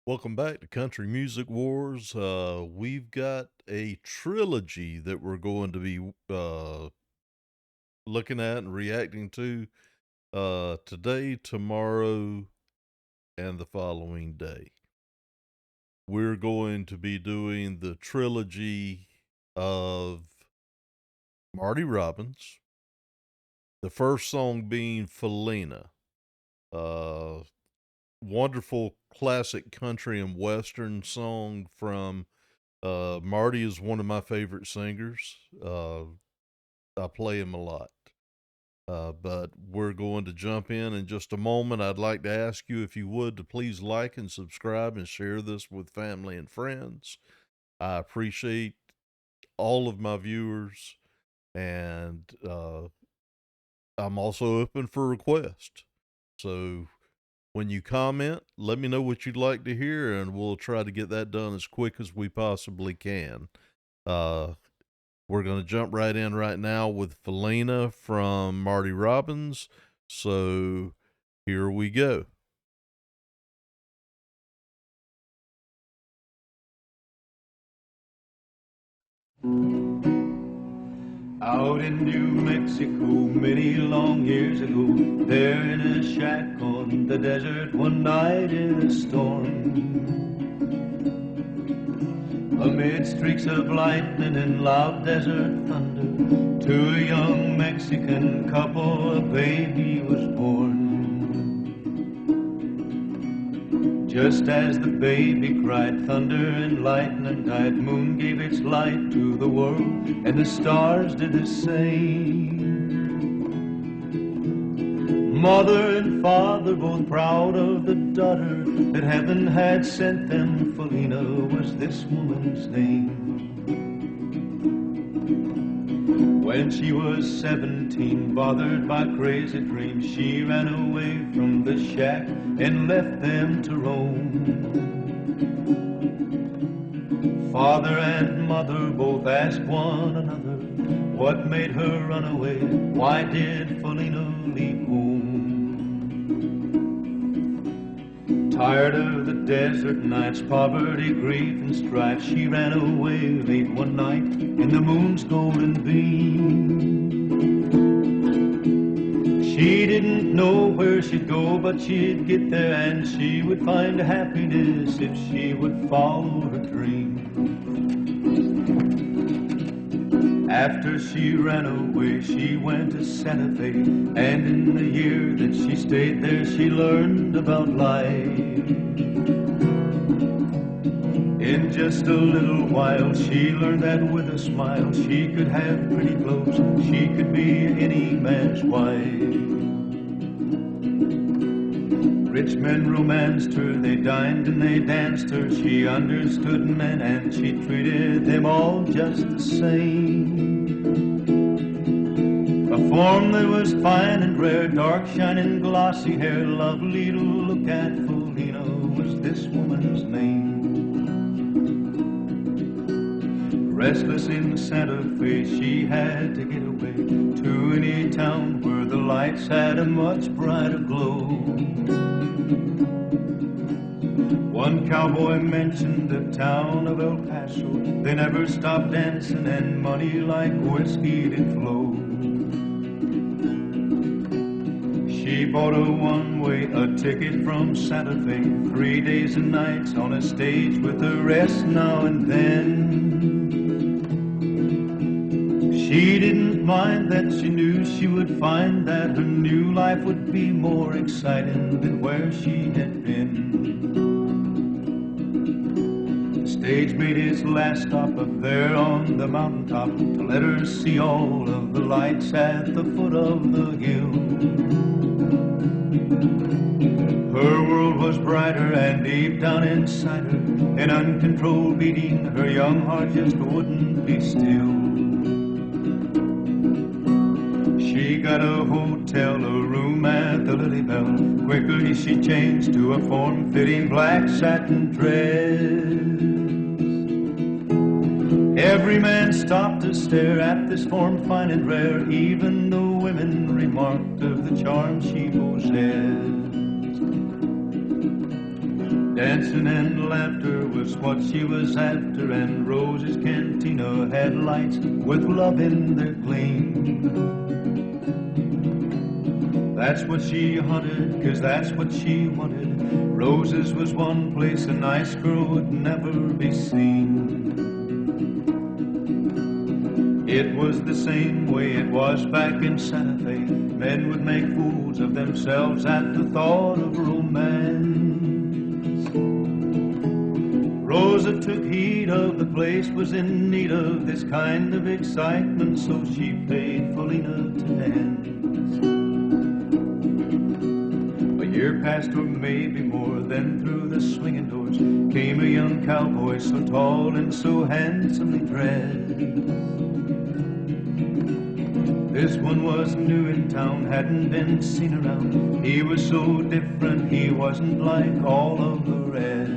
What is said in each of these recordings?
Welcome back to Country Music Wars. We've got a trilogy that we're going to be looking at and reacting to today, tomorrow, and the following day. We're going to be doing the trilogy of Marty Robbins, the first song being Faleena. Uh, Wonderful classic country and western song from Marty is one of my favorite singers. I play him a lot. But we're going to jump in just a moment. I'd like to ask you, if you would, to please like and subscribe and share this with family and friends. I appreciate all of my viewers, and I'm also open for requests. So when you comment, let me know what you'd like to hear, and we'll try to get that done as quick as we possibly can. Uh, we're going to jump right in right now with Faleena from Marty Robbins. So here we go. Out in New Mexico, many long years ago, there in a shack on the desert one night in a storm. Amid streaks of lightning and loud desert thunder, to a young Mexican couple a baby was born. Just as the baby cried, thunder and lightning died, moon gave its light to the world, and the stars did the same. Mother and father both proud of the daughter that heaven had sent them. Faleena was this woman's name. When she was 17, bothered by crazy dreams, she ran away from the shack and left them to roam. Father and mother both asked one another, what made her run away? Why did Faleena leave home? Tired of the desert nights, poverty, grief, and strife, she ran away late one night in the moon's golden beam. She didn't know where she'd go, but she'd get there, and she would find happiness if she would follow her dream. After she ran away, she went to Santa Fe, and in the year that she stayed there, she learned about life. In just a little while, she learned that with a smile, she could have pretty clothes, she could be any man's wife. Rich men romanced her, they dined and they danced her. She understood men and she treated them all just the same. A form that was fine and rare, dark, shining, glossy hair, lovely to look at. Faleena was this woman's name. Restless in Santa Fe, she had to get away to any town where the lights had a much brighter glow. One cowboy mentioned the town of El Paso. They never stopped dancing and money like whiskey did flow. She bought a one-way, a ticket from Santa Fe, 3 days and nights on a stage with a rest now and then. She didn't mind that she knew she would find that her new life would be more exciting than where she had been. The stage made its last stop up there on the mountaintop to let her see all of the lights at the foot of the hill. Her world was brighter, and deep down inside her, an uncontrolled beating, her young heart just wouldn't be still. She got a hotel, a room at the Lily Bell. Quickly she changed to a form-fitting black satin dress. Every man stopped to stare at this form fine and rare. Even the women remarked of the charm she possessed. Dancing and laughter was what she was after, and Rose's cantina had lights with love in their gleam. That's what she hunted, 'cause that's what she wanted. Rose's was one place a nice girl would never be seen. It was the same way it was back in Santa Fe. Men would make fools of themselves at the thought of romance. Rosa took heed of the place was in need of this kind of excitement, so she paid Faleena to dance. A year passed, or maybe more, then through the swinging doors came a young cowboy, so tall and so handsomely dressed. This one was new in town, hadn't been seen around. He was so different, he wasn't like all of the rest.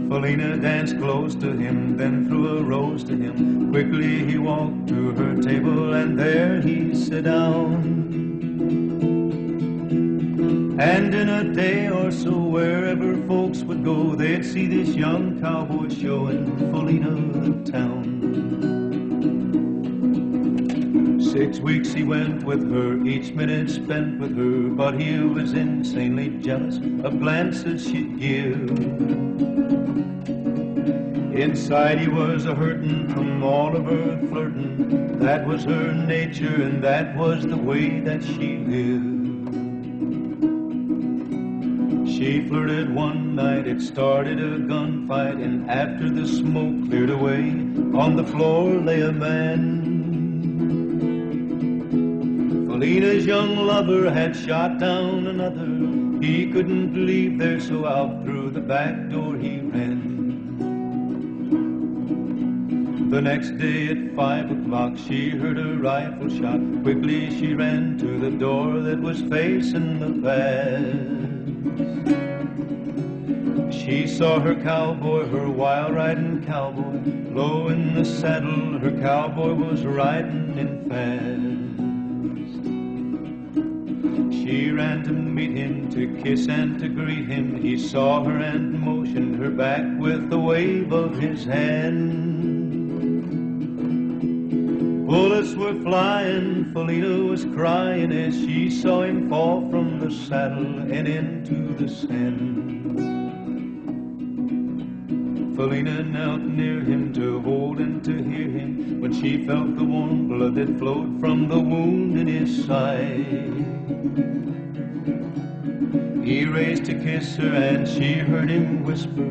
Faleena danced close to him, then threw a rose to him. Quickly he walked to her table, and there he sat down. And in a day or so, wherever folks would go, they'd see this young cowboy showing Faleena the town. 6 weeks he went with her, each minute spent with her, but he was insanely jealous of glances she'd give. Inside he was a-hurtin' from all of her flirtin'. That was her nature, and that was the way that she lived. She flirted one night, it started a gunfight, and after the smoke cleared away, on the floor lay a man. Faleena's young lover had shot down another. He couldn't leave there, so out through the back door he ran. The next day at 5 o'clock she heard a rifle shot. Quickly she ran to the door that was facing the pass. She saw her cowboy, her wild riding cowboy, low in the saddle. Her cowboy was riding in fast. She ran to meet him, to kiss and to greet him. He saw her and motioned her back with a wave of his hand. Bullets were flying, Faleena was crying as she saw him fall from the saddle and into the sand. Faleena knelt near him to hold and to hear him, when she felt the warm blood that flowed from the wound in his side. He raised to kiss her and she heard him whisper,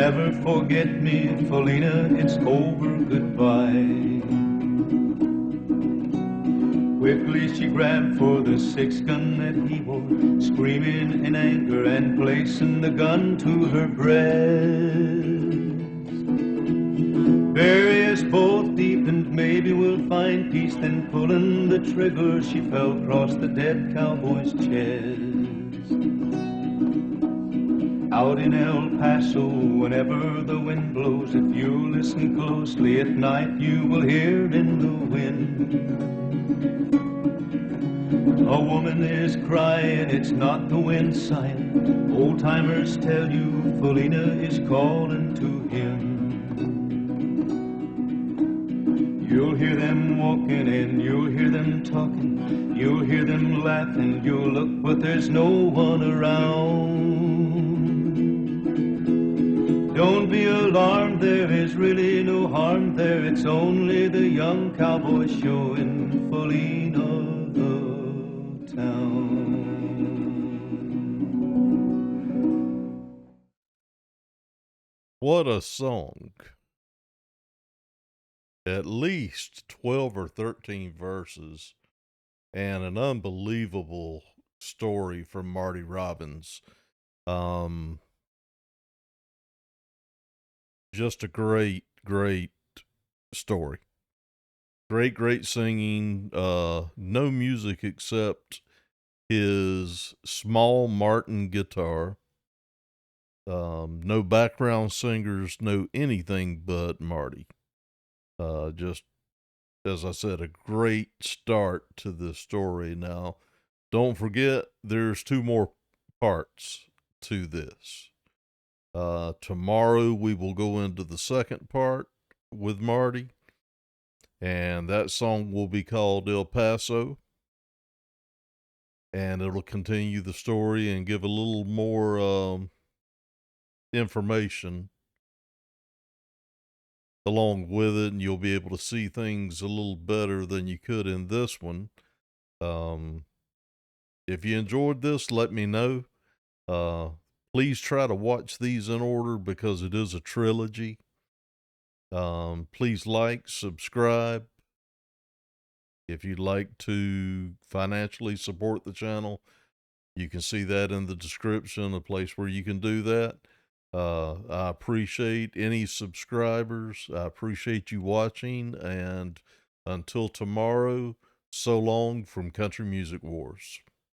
"Never forget me, Faleena, it's over, goodbye." Quickly she grabbed for the 6-gun that he wore, screaming in anger and placing the gun to her breast. Bury us both deep and maybe we'll find peace. Then pulling the trigger she fell across the dead cowboy's chest. Out in El Paso, whenever the wind blows, if you listen closely at night, you will hear in the wind. A woman is crying, it's not the wind sighing. Old timers tell you Faleena is calling to him. You'll hear them walking and you'll hear them talking. You'll hear them laughing, you'll look, but there's no one around. Don't be alarmed, there is really no harm there. It's only the young cowboy showing Faleena the town. What a song. At least 12 or 13 verses and an unbelievable story from Marty Robbins. Just a great, great story. Great, great singing. No music except his small Martin guitar. No background singers, no anything but Marty. Just, as I said, a great start to the story. Now, don't forget, there's 2 more parts to this. Tomorrow we will go into the second part with Marty, and that song will be called El Paso, and it'll continue the story and give a little more information along with it, and you'll be able to see things a little better than you could in this one. Um, if you enjoyed this, let me know. Please try to watch these in order because it is a trilogy. Please like, subscribe. If you'd like to financially support the channel, you can see that in the description, a place where you can do that. I appreciate any subscribers. I appreciate you watching. And until tomorrow, so long from Country Music Wars.